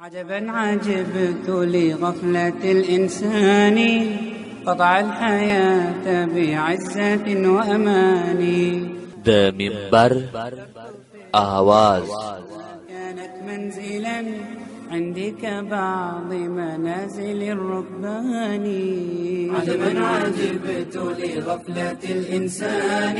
عجبا عجبت لغفلة الإنسان قطع الحياة بعزة وأمان. د منبر آواز كانت منزلا عندك بعض منازل الركبان. عجبا عجبت لغفلة الإنسان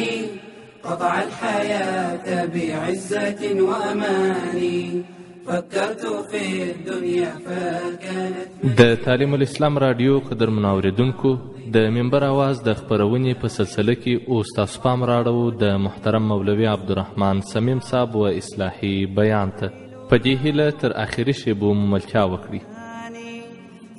قطع الحياة بعزة وأمان. فكرت في الدنيا فكانت د تعلیم الاسلام رادیو قدرمنو اوریدونکو د منبر آواز د خپرونې په سلسله کې اوس تاسو پام راړو د محترم مولوي عبدالرحمن صمیم صاحب و اصلاحي بیان ته. په دې هیله تر اخري شیبو ملتیا وکړي.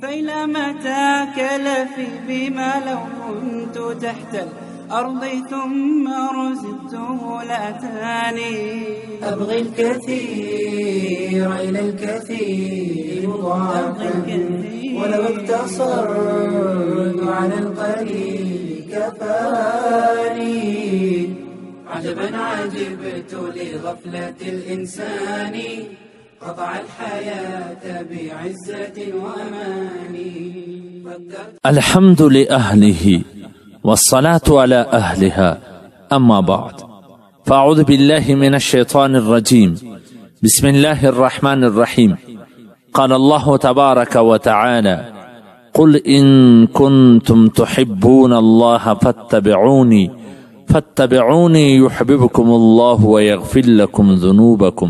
فإلى متى كلفي بما لو كنت تحت الأرض ثم رزقته لأتاني. أبغي الكثير إلى الكثير مضاعفا ولو اقتصرت على القليل كفاني. عجبا عجبت لغفلة الإنسان قطع الحياة بعزة وأمان. الحمد لأهله والصلاة على أهلها، أما بعد، فأعوذ بالله من الشيطان الرجيم. بسم الله الرحمن الرحيم. قال الله تبارك وتعالى: قل إن كنتم تحبون الله فاتبعوني يحببكم الله ويغفر لكم ذنوبكم.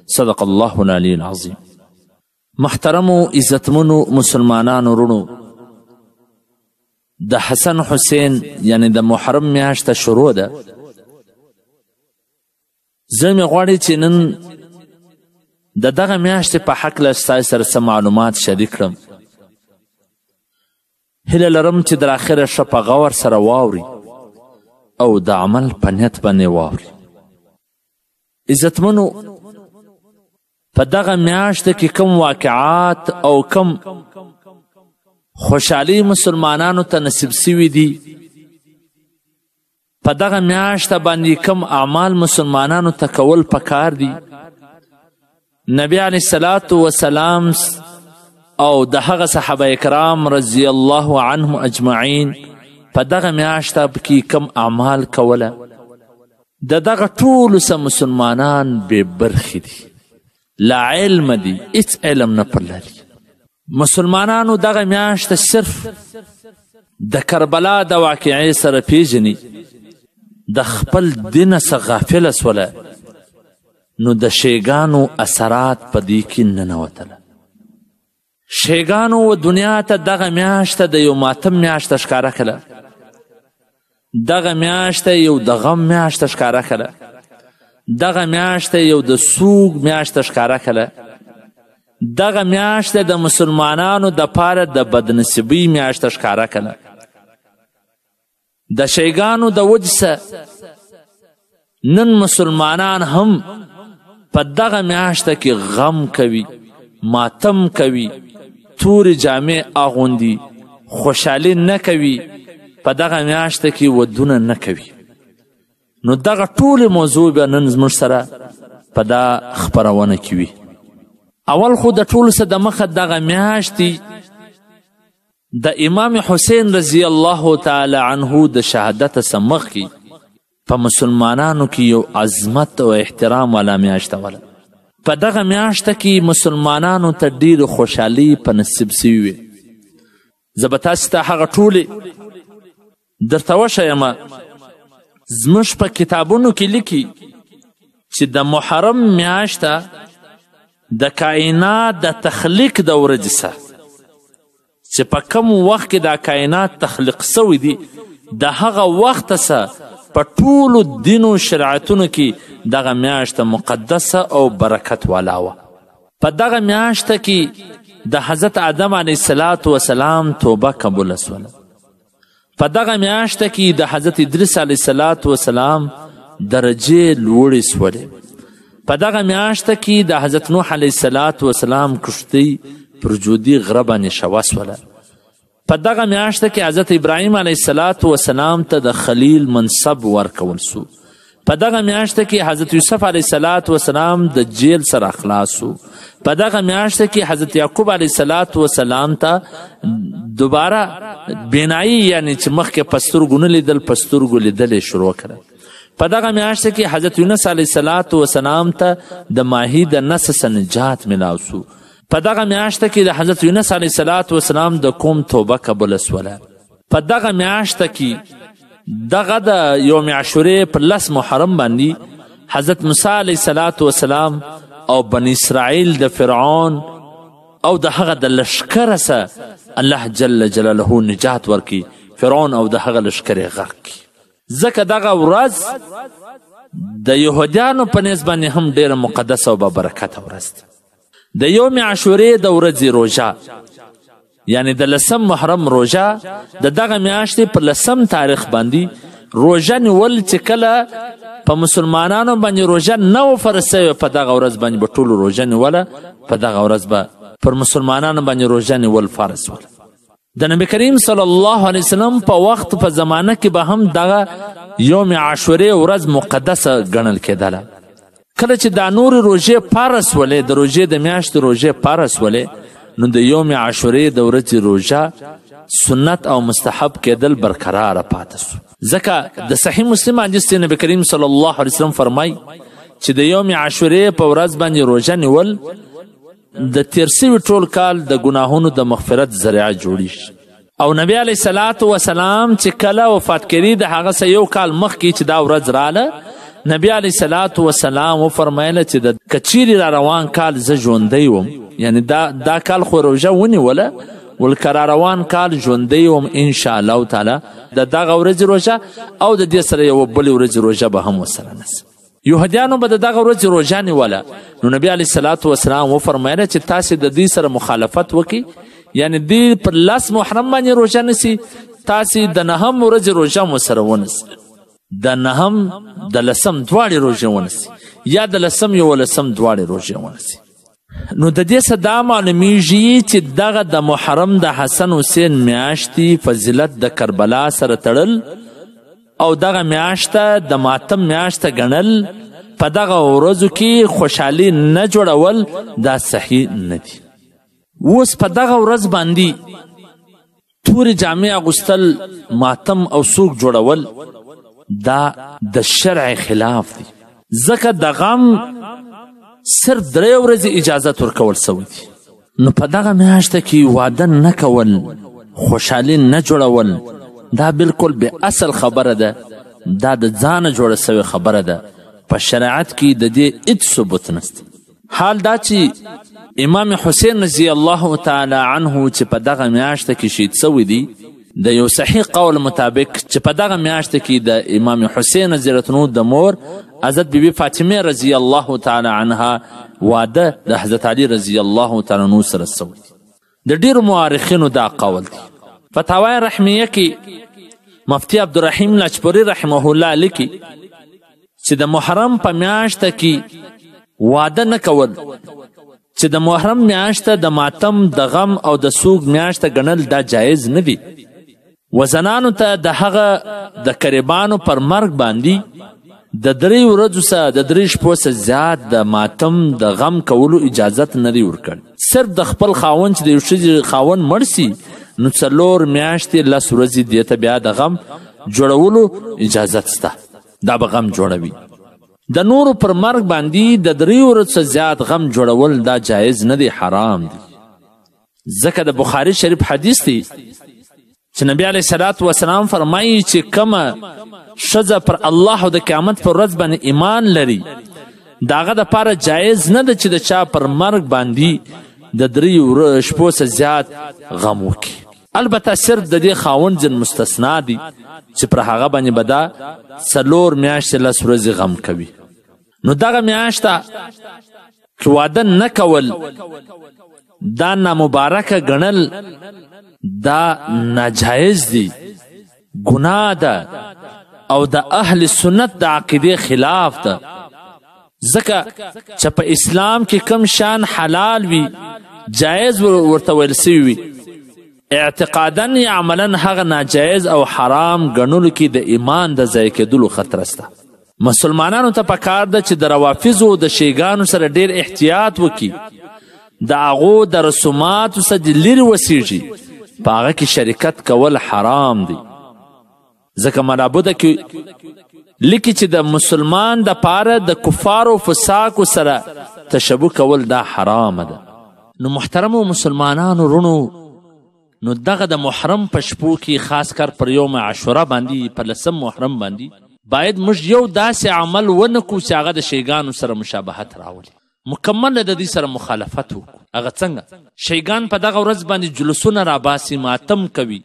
صدق الله العلي العظيم. محترمو عزتمنو مسلمانانو رونو، د حسن حسین یعنی د محرم میاشته شروع ده. زه مې غواړي چې نن د دغه میاشتې په هکله ستاسو سره څه معلومات شریک کړم. هیله لرم چې در اخره ښه په غور سره واوري او د عمل په نیت باندې واوري. عزتمنو، په دغه میاشته کې کوم واقعات او کوم خوشحالی مسلمانانو ته نصیب سوي دي، په دغه میاشته باندې کوم اعمال مسلمانانو ته کول پکار دي، نبی علیه الصلاة والسلام او د هغه صحابه کرام رضی الله عنهم اجمعین په دغه میاشته کې کوم اعمال کوله، د دغه ټولو څه مسلمانان بې برخې دي، لا علم دي، هیڅ علم نه پرلري. مسلمانانو دغه میاشته صرف د کربلا د واقعې سره پیژني، د خپل دین څخه غافله سوله، نو د شیګانو اثرات په دې کې ننوتله. شیګانو و دنیا ته دغه میاشته د یو ماتم میاشته ښکاره کړه، دغه میاشته یو د غم میاشته ښکاره کړه، دغه میاشته یو د سوګ میاشته ښکاره کړه، دغه میاشته د مسلمانانو د پاره د بدنصیبۍ میاشته ښکاره کړه. د شیګانو د وجه نن مسلمانان هم په دغه میاشته کې غم کوي، ماتم کوي، تورې جامې اغوندي، خوشحالي نه کوي، په دغه میاشته کې ودونه نه کوي. نو دغه ټولې موضوع به نن زموږ سره په دا خپرونه کې وي. اول خو د ټولو څه د مخه دغه میاشتې د امام حسین رضی الله تعالی عنه د شهادت څخه مخکې په مسلمانانو کې یو عظمت او احترام والا میاشته وله. په دغه میاشته کې مسلمانانو ته ډېرې خوشحالي په نصیب سوي وې. زه به تاسو ته هغه ټولې درته وښیمه. زموږ په کتابونو کې لیکي چې د محرم میاشته د کائنات د تخلیق د ورځې څخه چې په کوم وخت کې دا کائنات تخلیق سوي دي، د هغه وخته څخه په ټولو دینو شریعتونو کې دغه میاشته مقدسه او برکت والا وه. په دغه میاشته کې د حضرت آدم علیه السلام توبه قبوله سوله. په دغه میاشته کې د حضرت ادریس علیه السلام درجې لوړې سولې. په دغه میاشته کې د حضرت نوح علیه السلام کښتۍ پر جودي غره باندې شوه سوله. په دغه میاشته کې حضرت ابراهیم علیه السلام ته د خلیل منصب ورکول سو. په دغه میاشته کې حضرت یوسف علیه السلام د جیل سره خلاص شو. په دغه میاشته کې حضرت یعقوب علیه السلام ته دوباره بینایی یعنی چې مخکې په سترګو نه لیدل په سترګو لیدل یې شروع کړه. په دغه میاشته کې حضرت یونس علیه السلام ته د ماهی د نس څخه نجات میلاو شو. په دغه میاشته کې د حضرت یونس علیه السلام د قوم توبه قبوله سوله. په دغه میاشته کې دغه د یوم عاشورې په 10 محرم باندې حضرت موسی علیه السلام او بنی اسرائیل د فرعون او د هغه د لشکره څخه الله جل جلاله نجات ورکي. فرعون او د هغه لشکره یې غرق کړي. ځکه دغه ورځ د یهودیانو په نسبت باندې هم ډیره مقدسه او بابرکته ورځ ده. د یوم عاشورې د ورځې روژه یعنی د 10 محرم روژه د دغه میاشتې په 10 تاریخ باندې روژه نیول چې کله په مسلمانانو باندې روژه نه و فرض سوې په دغه ورځ باندې به ټولو روژه نیوله. په دغه ورځ به پر مسلمانانو باندې روژه نیول فرض وله. د نبی کریم صلی الله علیه وسلم په وخت په زمانه کې به هم دغه یوم عاشورې ورځ مقدسه ګڼل کېدله. کله چې دا نور روژې پارس ولې د روژې د میاشتې روژې پارس ولې نو د یوم عاشورې د ورځې روژه سنت او مستحب کېدل برقراره پاته سو. ځکه د صحیح مسلم حدیث کې نبی کریم صلی الله علیه وسلم فرمای چې د یوم عاشورې په ورځ باندې روژه نیول د تیر سوي ټول کال د ګناهونو د مغفرت ذریعه جوړیږي. او نبی علیه السلام چې کله وفات کړي د هغه څخه یو کال مخکې چې دا ورځ راله نبی علیه السلام وفرمایله چې د کچیرې را روان کال زه ژوندی وم یعنی دا کال خو روژه ونیوله ولکه را روان کال ژوندی وم انشاءالله تعالی د دغه ورځې روژه او د دې سره یوه بلې ورځې روژه به هم ورسره نیسم. یهودیانو به د دغه ورځې روژه نیوله. نو نبی علیه السلام وفرمایله چې تاسې د دوی سره مخالفت وکړي یعنی دوی پر 10 محرم باندې روژه نیسي تاسې د 9 ورځې روژه هم ورسره ونیسئ. د 9 د 10 دواړې روژې ونیسئ یا د 10 یو 10 دواړې روژې ونیسئ. نو د دې څخه دا معلومیږي چې دغه د محرم د حسن حسین میاشتې فضیلت د کربلا سره تړل او دغه میاشته د ماتم میاشته ګڼل په دغه ورځو کې خوشحالي نه جوړول دا صحیح نه دي. اوس په دغه ورځ باندې تورې جامې اغوستل ماتم او سوک جوړول دا د شرع خلاف دي. ځکه د غم صرف 3 ورځې اجازت ورکول سوی دي. نو په دغه میاشته کې واده نه کول خوشحالي نه جوړول دا بالکل به اصل خبره ده. دا د ځانه جوړه سوې خبره ده. په شریعت کې د دې هیڅ ثبوت نشته. حال دا چې امام حسین رضی الله تعالی عنه چې په دغه میاشته کې شهید سوی دی د یو صحیح قول مطابق چې په دغه میاشته کې د امام حسین رضی الله عنه د مور حضرت بیبي فاطمه رضی الله تعالی عنها واده د حضرت علی رضی الله تعالی عنه سره سوی دی. د ډیرو مورخینو دا قول دی. فتاوی رحمیه کې مفتی عبدالرحیم لاجپوري رحمه الله لیکي چې د محرم په میاشته کې واده نه کول چې د محرم میاشته د ماتم د غم او د سوگ میاشته ګڼل دا جایز نه دي. وزنانو ته د هغه د قریبانو پر مرګ باندې د 3 ورځو څخه د 3 شپو څخه زیات د ماتم د غم کولو اجازت نه دی ورکړ. صرف د خپل خاوند چې د یو ښځې خاوند مړ سي نو 4 میاشتې 10 ورځې دې ته بیا د غم جوړولو اجازت شته. دا به غم جوړوي. د نورو پر مرګ باندې د 3 ورځو څخه زیات غم جوړول دا جایز نه دی، حرام دی. ځکه د بخاري شریف حدیث دی چې نبی علیه الصلاة والسلام فرمایي چې کومه ښځه پر الله او د قیامت پر ورځ باندې ایمان لري د هغه دپاره جایز نه ده چې د چا پر مرګ باندې د 3 شپو څخه زیات غم وکړي. البته صرف د دې خاوند ځین مستثنا دي چې پر هغه باندې به دا 4 میاشتې 10 ورځې غم کوي. نو دغه میاشته چې واده نه کول دا نامبارکه ګڼل دا ناجایز دی، ګناه ده او د اهل سنت د عقیدې خلاف ده. ځکه چې په اسلام کې کم شان حلال وي جایز ورته ویل سوي وي، اعتقادا یا عملا هغه ناجایز او حرام ګڼلو کې د ایمان د ضایع کېدلو خطر شته. مسلمانانو ته پکار ده چې د روافظو د شیګانو سره ډیر احتیاط وکړي، د هغو د رسوماتو څخه لرې وسیږي، په هغه کې شرکت کول حرام دی. ځکه منابعو کې لیکي چې د مسلمان د پاره د کفارو فساقو سره تشبه کول دا حرام ده. نو محترمو مسلمانانو رونو، نو دغه د محرم په شپو کې خاص کر پر یوم عاشوره باندې، په 10 محرم باندې باید موږ یو داسې عمل ونکو چې هغه د شیګانو سره مشابهت راولي، مکمل د دې سره مخالفت وکړو. هغه څنګه؟ شیګان په دغه ورځ باندې جلوسونه راباسي، ماتم کوي،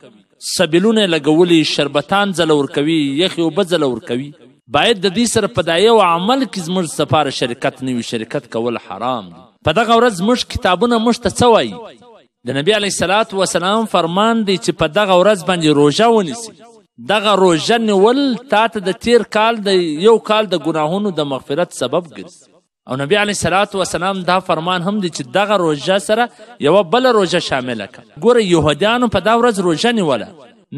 سبیلونه لګولي، شربتان ځلور کوي، یخې اوبه ځلور کوي. باید د دې سره په دا یو عمل کې زموږ سپاره شرکت نه وي. شرکت کول حرام دی. په دغه ورځ موږ کتابونه موږ ته څه وایي؟ د نبي علیه الصلاة وسلام فرمان دی چې په دغه ورځ باندې روژه ونیسي. دغه روژه نیول تا ته د تیر کال د یو کال د ګناهونو د مغفرت سبب ګرځي. او نبي علیه الصلاة وسلام دا فرمان هم دی چې دغه روژه سره یوه بله روژه شامله کړه. ګوره یهودیانو په دا ورځ روژه نیوله.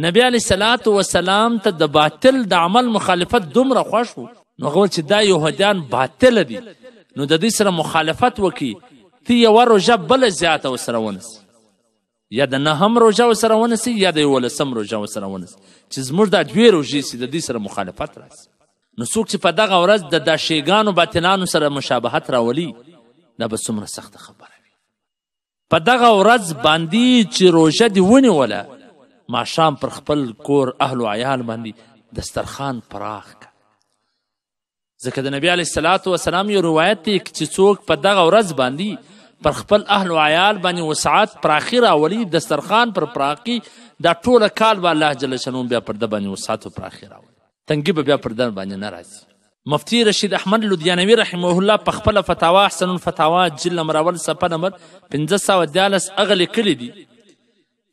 نبي علیه الصلاة وسلام ته د باطل د عمل مخالفت دومره خوښ و، نو هغه چې دا یهودیان باطله دي، نو د دې سره مخالفت وکړي، ته یوه روژه بله زیاته ورسره ونیسي، یا د 9 روژه ورسره ونیسي، یا د 11 روژه ورسره ونیسي، چې زموږ دا 2 روژې سي د دې سره مخالفت راسي. نو څوک چې په دغه ورځ د دا شیګانو باطلانو سره مشابهت راولي، دا به څومره سخته خبره وي. په دغه ورځ باندې چې روژه دې ونیوله، ماښام پر خپل کور اهل و عیال باندې دسترخوان پراخ کړه. ځکه د نبي علیه الصلاة وسلام یو روایت دی چې څوک په دغه ورځ باندې پر خپل اهل و عیال باندې وسعت پراخي راولي، دسترخوان پر پراخي، دا ټوله کال به الله جل شانو بیا پر ده باندې وسعت و پراخي راولي، تنګي به بیا پر ده باندې نه راځي. مفتی رشید احمد لدیانوي رحمه الله په خپله فتاوا احسن الفتاوا جلد نمبر اول صفحه نمبر 514 هغه لیکلي دي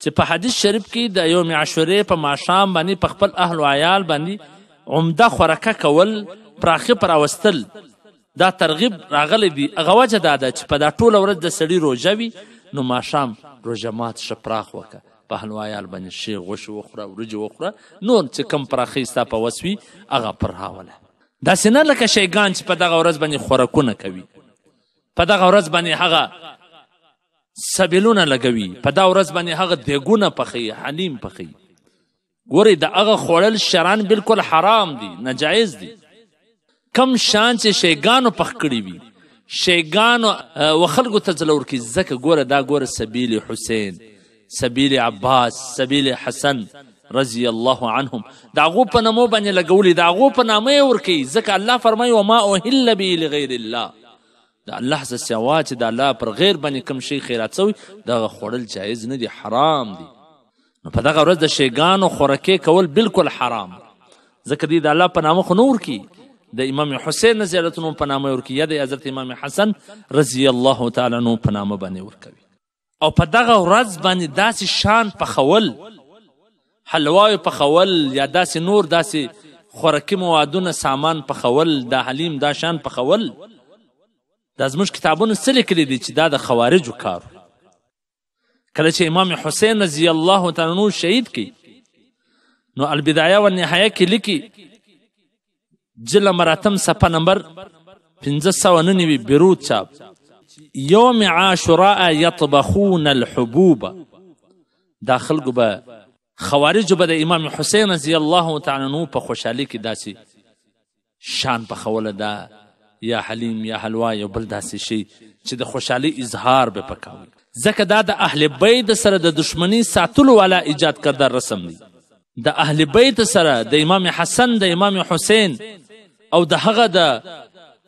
چې په حدیث شریف کې د یوم عاشورې په ماښام باندې په خپل اهل و عیال باندې عمده خوراکه کول، پراخي پر راوستل، دا ترغیب راغلی دی. هغه وجه دا ده چې په دا ټوله ورځ د سړي روژه وي، نو ماښام روژه مات شه پراخ وکړه، په اهل و عیال باندې ښې غوښې وخوره، وریجې وخوره، نور چې کم پراخۍ ستا په وس وي هغه پر راوله. داسې نه لکه شیګان چې په دغه ورځ باندې خوراکونه کوي، په دغه ورځ باندې هغه سبیلونه لګوي، په دا ورځ باندې هغه دیګونه پخوي، حلیم پخوي. ګورئ د هغه خوړل شرعاً بالکل حرام دی، ناجایز دی. کم شان چې شیګانو پخ کړي وي، شیګانو و خلکو ته ځله ورکړي. ځکه ګوره دا ګوره سبیل حسین، سبیل عباس، سبیل حسن رضی الله عنهم، د هغو په نامو باندې لګولي، د هغو په نامه یې ورکوي. ځکه الله فرمایي وما اهل به لغیر الله، د الله څه سوا چې د الله پر غیر باندې کوم شی خیرات سوی، دغه خوړل جایز نه دي، حرام دي. نو په دغه ورځ د شیګانو خوراکې کول بالکل حرام، ځکه دوی د الله په نامه خو نه ورکوي، د امام حسین رضی الله عنه په نامه ورکوي، یا د حضرت امام حسن رضی الله تعالی عنه په نامه باندې ورکوي. او په دغه ورځ باندې داسې شان پخول، حلواوې پخول، یا داسې نور داسې خوراکي موادونه سامان پخول، دا حلیم دا شان پخول، دا زموږ کتابونو څه لیکلي دي چې دا د خوارجو کار. کله چې امام حسین رضی الله تعالی عنه شهید کی، نو البدایه و النهایه کې لیکي جلد مراتم صفحه نمبر 599 بیروت چاپ، یوم عاشوراء یطبخون الحبوب. دا خلکو به خوارجو به د امام حسین رضی الله تعالی عنه په خوشحالي کې داسې شان پخوله، دا یا حلیم یا حلوا یا بل داسې شی چې د خوشحالي اظهار به پکاوي. ځکه دا د اهل بیت سره د دشمنی ساتلو والا ایجاد کرده رسم دی. د اهل بیت سره د امام حسن، د امام حسین او د هغه د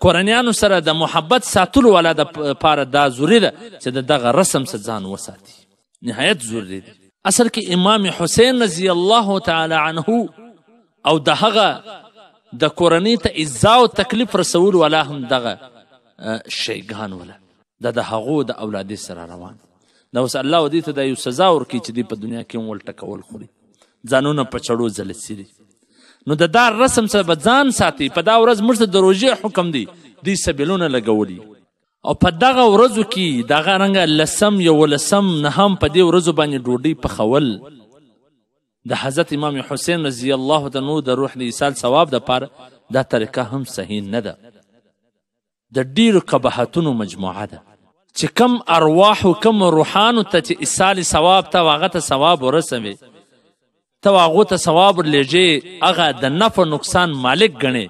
کورنیانو سره د محبت ساتلو والا د پاره دا ضروري ده چې د دغه رسم څخه ځان وساتي، نهایت ضروري دی. اصل کې امام حسین رضی الله تعالی عنه او د هغه د کورنۍ ته ایذا او تکلیف رسول والا هم دغه شیګان ولا د هغو د اولادې سره روان. دا اوس الله دې ته د یو سزا ورکړي چې دې په دنیا کې هم ولټه کول خوري، ځانونه په چړو ځلسي. نو د دا رسم څخه به ځان ساتي. په دا ورځ موږ ته د روژې حکم دی، دوی سبیلونه لګولي. او په دغه ورځو کې دغه رنګه 10 11 9 په دې ورځو باندې ډوډۍ پخول، د حضرت امام حسین رضی الله عنه د روح د ایصال ثواب دپاره دا طریقه هم صحیح نه ده، د ډیرو قباحتونو مجموعه ده چې کم ارواحو کم روحانو ته چې ایصال ثواب ته هغه ته ثواب ورسوي ته هغو ته ثواب ورلیږې هغه د نفع نقصان مالک ګڼې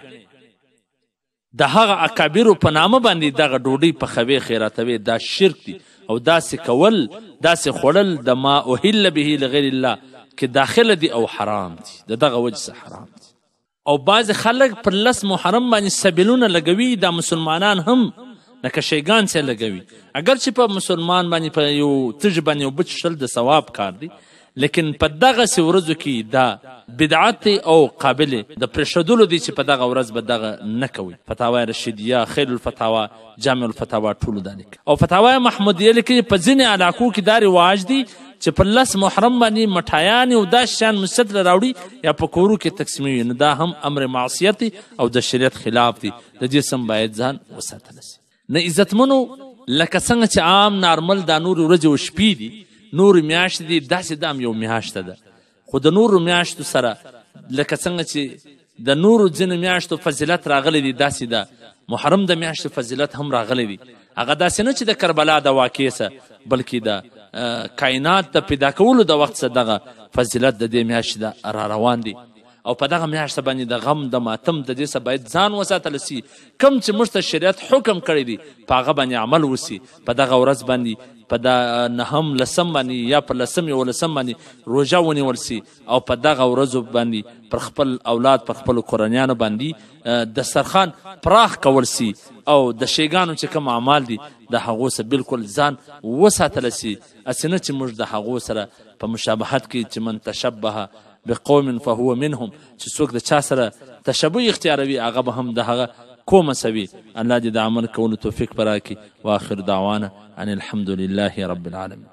د هغه اکابرو په نامه باندې دغه ډوډۍ پخوي خیراتوي دا شرک دی او داسې کول داسې خوړل د ما اهل به لغیر الله کې داخله دی او حرام دی د دغه وجه څخه حرام دی. او بعض خلک پر لس محرم باندې سبیلونه لګوي دا مسلمانان هم لکه شیګان څه لګوي اگر چې په مسلمان باندې په یو تږ باندې اوبه څښل د ثواب کار دی لیکن په دغسې ورځو کې دا بدعت دی او قابل د پرېښودلو دی چې په دغه ورځ به دغه نه کوي. فتاوا رشیدیه خیل الفتاوا جامع الفتاوا ټولو دا لیکي او فتاوا محمودیه لیکي په ځینې علاقو کې دا رواج دی چې په لس محرم باندې مټایانې او دا شیان مسجد له راوړي یا په کورو کې تقسیموي نو دا هم امر معصیت دی او د شریعت خلاف دی د دې سم باید ځان وساتلی سي. نه عزتمنو لکه څنګه چې عام نارمل دا نورې ورځې او شپې دي نور میاشت دی داسې دا هم یو میاشته ده خو د نورو میاشتو سره لکه څنګه چې د نورو ځینو میاشتو فضیلت راغلی دی داسې ده محرم د میاشتو فضیلت هم راغلی دی هغه داسې نه چې د کربلا د واقعې سه بلکې د کائنات د پیدا کولو د وخت سه دغه فضیلت د دې میاشتې ده را روان دی او په دغه میاشته باندې د غم د ماتم د دې څه باید ځان وساتلی سي کوم چې موږ ته شریعت حکم کړی دی په هغه باندې عمل وسي په دغه ورځ باندې په دا نهم لسم باندې یا په لسم یو لسم باندې روژه ونیول سي او په دغه ورځو باندې پر خپل اولاد پر خپلو کورنیانو باندې دسترخوان پراخ کول سي او د شیګانو چې کوم اعمال دي د هغو سره بلکل ځان وساتلی سي هسې نه چې موږ د هغو سره په مشابهت کې چې من تشبه بقوم فهو منهم چې څوک د چا سره تشبه اختیاروي هغه به هم د هغه کومه سوي. الله دې د عمل کولو توفیق براکړي واخر دعوانا ان الحمد لله رب العالمين.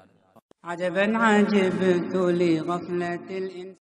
عجبا عجبت لغفلة الإنسان